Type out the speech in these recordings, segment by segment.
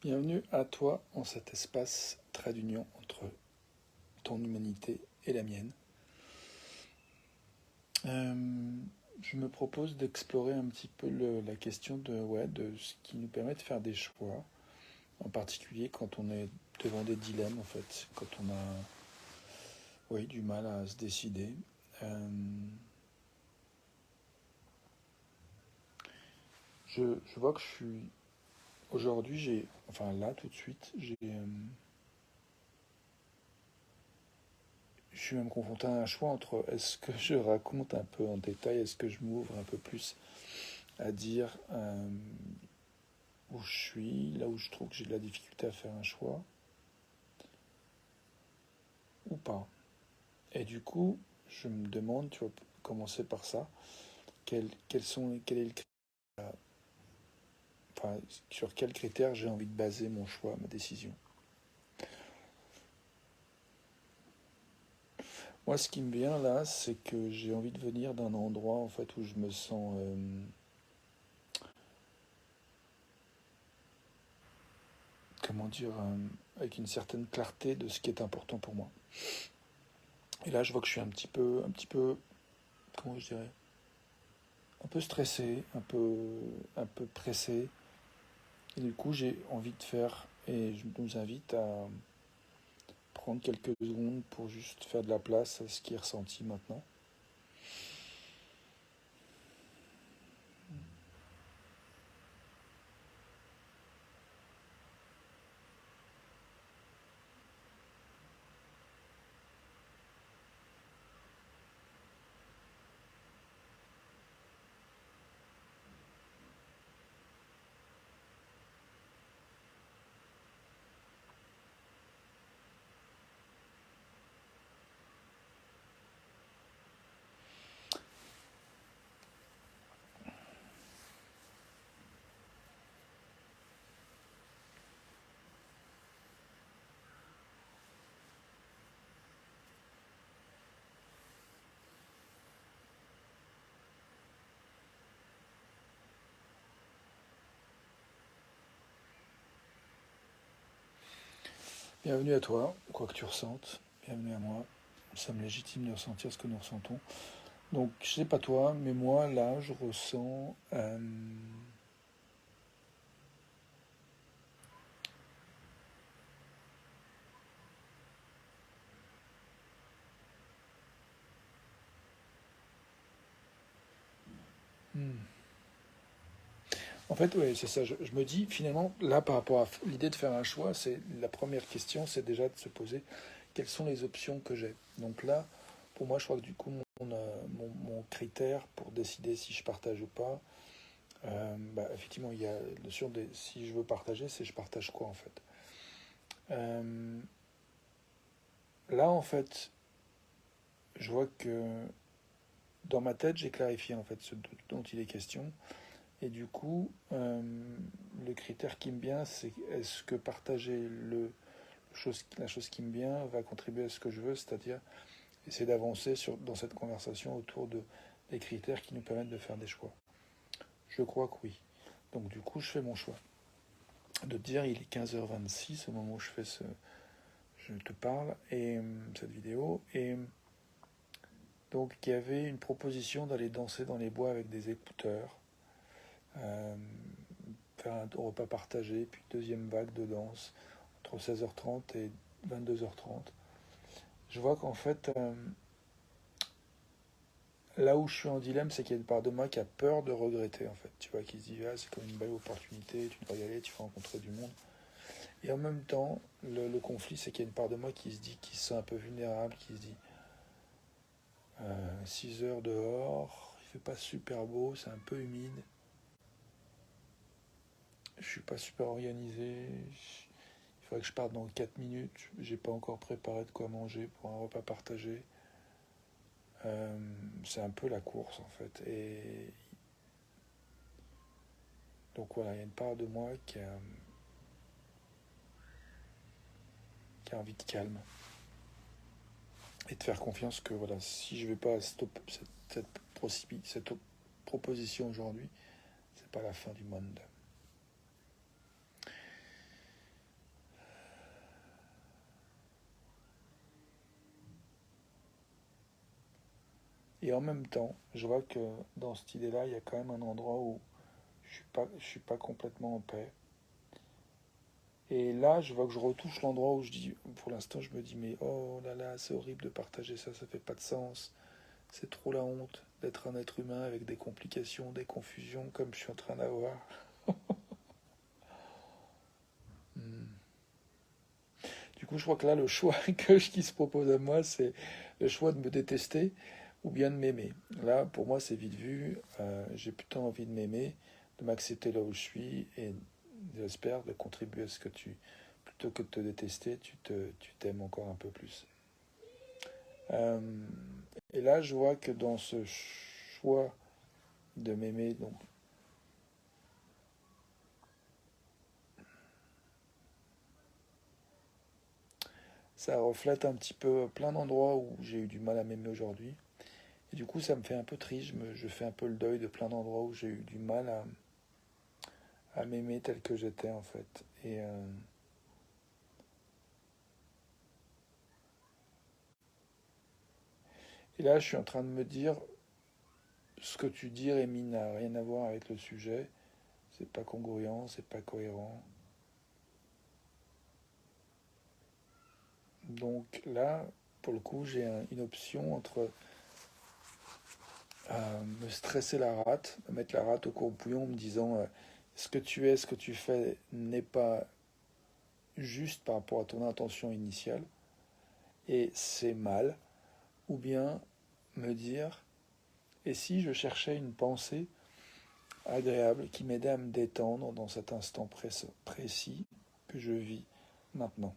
Bienvenue à toi en cet espace trait d'union entre ton humanité et la mienne. Je me propose d'explorer un petit peu la question de ce qui nous permet de faire des choix, en particulier quand on est devant des dilemmes, en fait, quand on a du mal à se décider. Je vois que aujourd'hui, là tout de suite, je suis même confronté à un choix entre est-ce que je raconte un peu en détail, est-ce que je m'ouvre un peu plus à dire où je suis, là où je trouve que j'ai de la difficulté à faire un choix, ou pas. Et du coup, je me demande, tu vas commencer par ça, quel est le enfin, sur quels critères j'ai envie de baser mon choix, ma décision. Moi, ce qui me vient là, c'est que j'ai envie de venir d'un endroit en fait où je me sens comment dire, avec une certaine clarté de ce qui est important pour moi. Et là, je vois que je suis un petit peu, comment je dirais, un peu stressé, un peu pressé. Et du coup, j'ai envie de faire, et je nous invite à prendre quelques secondes pour juste faire de la place à ce qui est ressenti maintenant. Bienvenue à toi, quoi que tu ressentes. Bienvenue à moi. Nous sommes légitimes de ressentir ce que nous ressentons. Donc, je sais pas toi, mais moi, là, je ressens en fait, oui, c'est ça. Je me dis, finalement, là, par rapport à l'idée de faire un choix, c'est la première question, c'est déjà de se poser quelles sont les options que j'ai. Donc là, pour moi, je crois que du coup, mon critère pour décider si je partage ou pas, effectivement, il y a la notion de si je veux partager, c'est je partage quoi en fait. Euh, Là, en fait, je vois que dans ma tête, j'ai clarifié en fait ce dont il est question. Et du coup, le critère qui me vient, c'est est-ce que partager la chose qui me vient va contribuer à ce que je veux, c'est-à-dire essayer d'avancer dans cette conversation autour des critères qui nous permettent de faire des choix. Je crois que oui. Donc du coup, je fais mon choix. De dire, il est 15h26 au moment où je te parle, et cette vidéo, et donc il y avait une proposition d'aller danser dans les bois avec des écouteurs, euh, faire un repas partagé, puis deuxième vague de danse entre 16h30 et 22h30. Je vois qu'en fait, là où je suis en dilemme, c'est qu'il y a une part de moi qui a peur de regretter, en fait. Tu vois, qui se dit, ah, c'est comme une belle opportunité, tu dois y aller, tu vas rencontrer du monde. Et en même temps, le conflit, c'est qu'il y a une part de moi qui se sent un peu vulnérable, qui se dit, 6 heures dehors, il fait pas super beau, c'est un peu humide, je suis pas super organisé, il faudrait que je parte dans 4 minutes, j'ai pas encore préparé de quoi manger pour un repas partagé. C'est un peu la course en fait. Et donc voilà, il y a une part de moi qui a envie de calme et de faire confiance que voilà, si je vais pas stopper cette proposition aujourd'hui, c'est pas la fin du monde. Et en même temps, je vois que dans cette idée-là, il y a quand même un endroit où je suis pas complètement en paix. Et là, je vois que je retouche l'endroit où je dis, pour l'instant, je me dis, mais oh là là, c'est horrible de partager ça, ça fait pas de sens. C'est trop la honte d'être un être humain avec des complications, des confusions comme je suis en train d'avoir. Hmm. Du coup, je crois que là, le choix qui se propose à moi, c'est le choix de me détester ou bien de m'aimer. Là, pour moi, c'est vite vu. J'ai plutôt envie de m'aimer, de m'accepter là où je suis et j'espère de contribuer à ce que plutôt que de te détester, tu t'aimes encore un peu plus. Euh, et là, je vois que dans ce choix de m'aimer, donc ça reflète un petit peu plein d'endroits où j'ai eu du mal à m'aimer aujourd'hui. Et du coup, ça me fait un peu triste. Je fais un peu le deuil de plein d'endroits où j'ai eu du mal à m'aimer tel que j'étais, en fait. Et là, je suis en train de me dire, ce que tu dis, Rémi, n'a rien à voir avec le sujet. C'est pas congruent, c'est pas cohérent. Donc là, pour le coup, j'ai une option entre me stresser la rate, me mettre la rate au courbouillon en me disant ce que tu es, ce que tu fais n'est pas juste par rapport à ton intention initiale et c'est mal, ou bien me dire et si je cherchais une pensée agréable qui m'aidait à me détendre dans cet instant précis que je vis maintenant.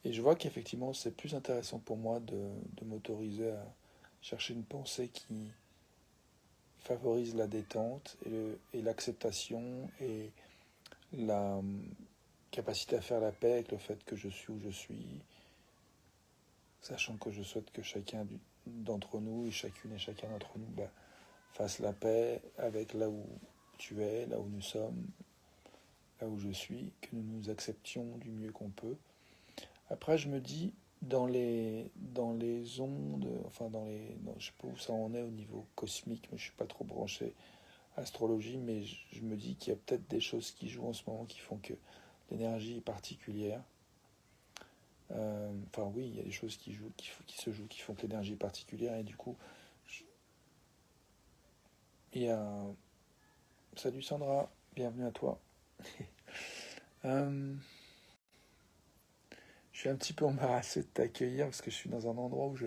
Et je vois qu'effectivement c'est plus intéressant pour moi de m'autoriser à chercher une pensée qui favorise la détente et l'acceptation et la capacité à faire la paix avec le fait que je suis où je suis, sachant que je souhaite que chacun d'entre nous, et chacun d'entre nous, fasse la paix avec là où tu es, là où nous sommes, là où je suis, que nous nous acceptions du mieux qu'on peut. Après, je me dis, dans les ondes, enfin je sais pas où ça en est au niveau cosmique, mais je suis pas trop branché astrologie, mais je me dis qu'il y a peut-être des choses qui jouent en ce moment qui font que l'énergie est particulière. Enfin oui, il y a des choses qui se jouent, qui font que l'énergie est particulière, et du coup, il y a un... Salut Sandra, bienvenue à toi. Euh, je suis un petit peu embarrassé de t'accueillir parce que je suis dans un endroit où je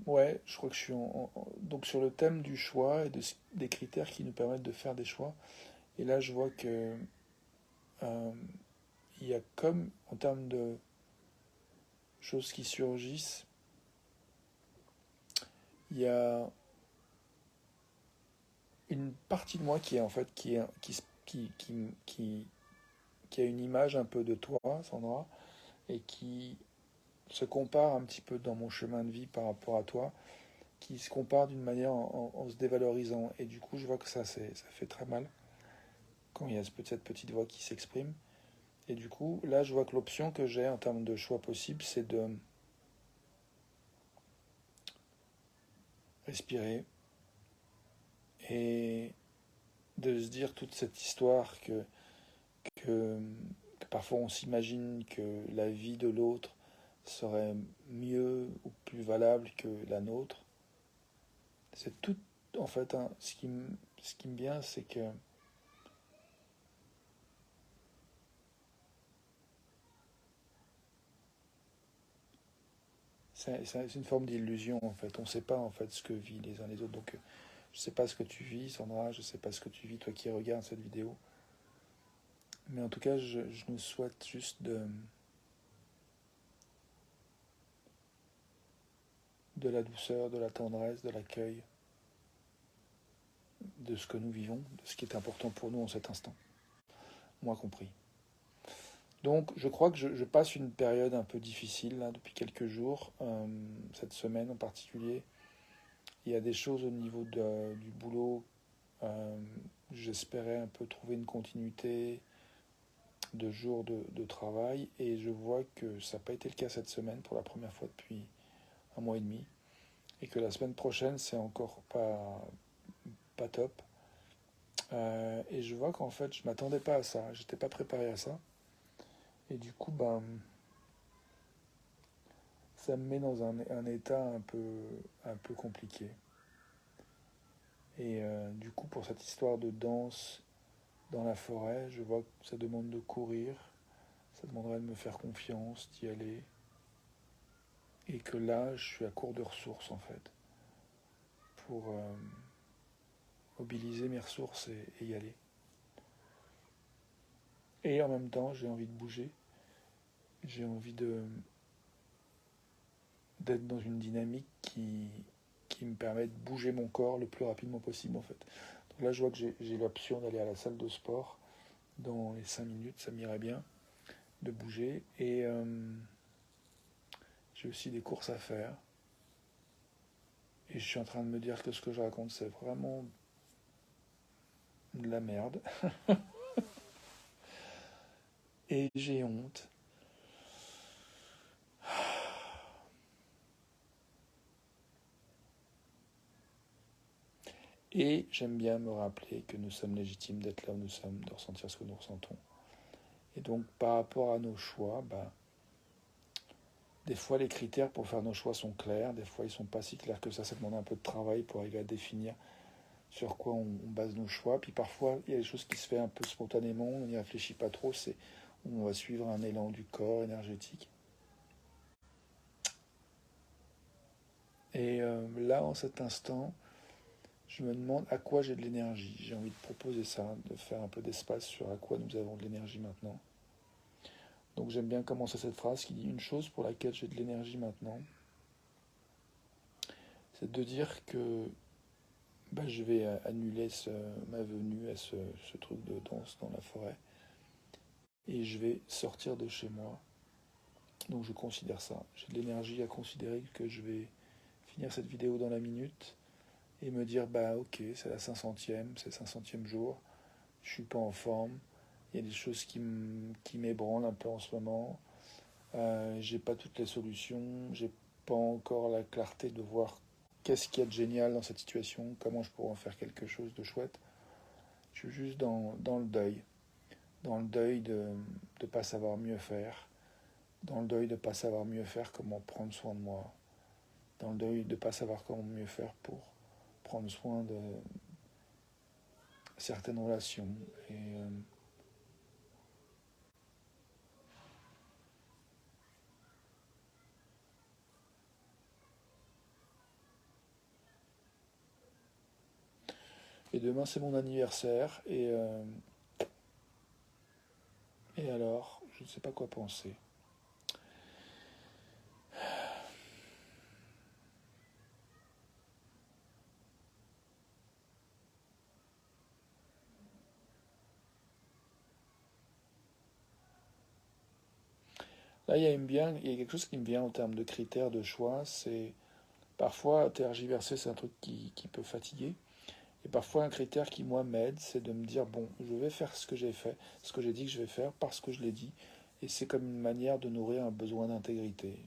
ouais, je crois que je suis donc sur le thème du choix et des critères qui nous permettent de faire des choix. Et là, je vois que euh, il y a comme en termes de choses qui surgissent, il y a une partie de moi qui est en fait qui a une image un peu de toi, Sandra, et qui se compare un petit peu dans mon chemin de vie par rapport à toi, qui se compare d'une manière en se dévalorisant. Et du coup, je vois que ça fait très mal quand il y a cette petite voix qui s'exprime. Et du coup, là, je vois que l'option que j'ai en termes de choix possible, c'est de respirer et de se dire toute cette histoire que, que parfois on s'imagine que la vie de l'autre serait mieux ou plus valable que la nôtre. C'est tout, en fait, hein, ce qui me vient, c'est que c'est une forme d'illusion, en fait. On ne sait pas, en fait, ce que vivent les uns les autres. Donc, je ne sais pas ce que tu vis, Sandra, je ne sais pas ce que tu vis, toi qui regardes cette vidéo. Mais en tout cas, je nous souhaite juste de la douceur, de la tendresse, de l'accueil, de ce que nous vivons, de ce qui est important pour nous en cet instant, moi compris. Donc, je crois que je passe une période un peu difficile là, depuis quelques jours, cette semaine en particulier. Il y a des choses au niveau du boulot. J'espérais un peu trouver une continuité, de jours de travail, et je vois que ça n'a pas été le cas cette semaine pour la première fois depuis un mois et demi, et que la semaine prochaine c'est encore pas top. Et je vois qu'en fait je m'attendais pas à ça, j'étais pas préparé à ça, et du coup ça me met dans un état un peu compliqué. Et du coup, pour cette histoire de danse dans la forêt, je vois que ça demande de courir, ça demanderait de me faire confiance, d'y aller, et que là, je suis à court de ressources en fait, pour mobiliser mes ressources et y aller. Et en même temps, j'ai envie de bouger, j'ai envie d'être dans une dynamique qui me permet de bouger mon corps le plus rapidement possible en fait. Donc là, je vois que j'ai l'option d'aller à la salle de sport dans les 5 minutes, ça m'irait bien de bouger. Et j'ai aussi des courses à faire. Et je suis en train de me dire que ce que je raconte, c'est vraiment de la merde. Et j'ai honte. Et j'aime bien me rappeler que nous sommes légitimes d'être là où nous sommes, de ressentir ce que nous ressentons. Et donc, par rapport à nos choix, des fois les critères pour faire nos choix sont clairs, des fois ils ne sont pas si clairs que ça demande un peu de travail pour arriver à définir sur quoi on base nos choix. Puis parfois, il y a des choses qui se font un peu spontanément, on n'y réfléchit pas trop, on va suivre un élan du corps énergétique. Et là, en cet instant, je me demande à quoi j'ai de l'énergie. J'ai envie de proposer ça, de faire un peu d'espace sur à quoi nous avons de l'énergie maintenant. Donc j'aime bien commencer cette phrase qui dit une chose pour laquelle j'ai de l'énergie maintenant, c'est de dire que je vais annuler ma venue à ce truc de danse dans la forêt et je vais sortir de chez moi. Donc je considère ça. J'ai de l'énergie à considérer que je vais finir cette vidéo dans la minute et me dire ok, c'est la 500e, c'est le 500e jour, je suis pas en forme, il y a des choses qui m'ébranlent un peu en ce moment, j'ai pas toutes les solutions, j'ai pas encore la clarté de voir qu'est-ce qu'il y a de génial dans cette situation, comment je pourrais en faire quelque chose de chouette. Je suis juste dans le deuil de ne pas savoir mieux faire, dans le deuil de ne pas savoir mieux faire comment prendre soin de moi, dans le deuil de ne pas savoir comment mieux faire pour prendre soin de certaines relations. Et demain c'est mon anniversaire et alors je ne sais pas quoi penser. Là il y a quelque chose qui me vient en termes de critères de choix, c'est parfois tergiverser, c'est un truc qui peut fatiguer. Et parfois, un critère qui, moi, m'aide, c'est de me dire, bon, je vais faire ce que j'ai fait, ce que j'ai dit que je vais faire, parce que je l'ai dit. Et c'est comme une manière de nourrir un besoin d'intégrité.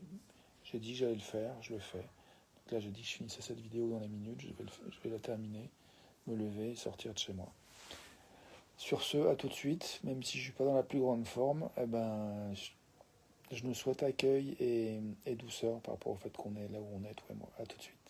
J'ai dit que j'allais le faire, je le fais. Donc là, j'ai dit que je finissais cette vidéo dans la minute, je vais la terminer, me lever et sortir de chez moi. Sur ce, à tout de suite, même si je ne suis pas dans la plus grande forme, je nous souhaite accueil et douceur par rapport au fait qu'on est là où on est, toi et moi. À tout de suite.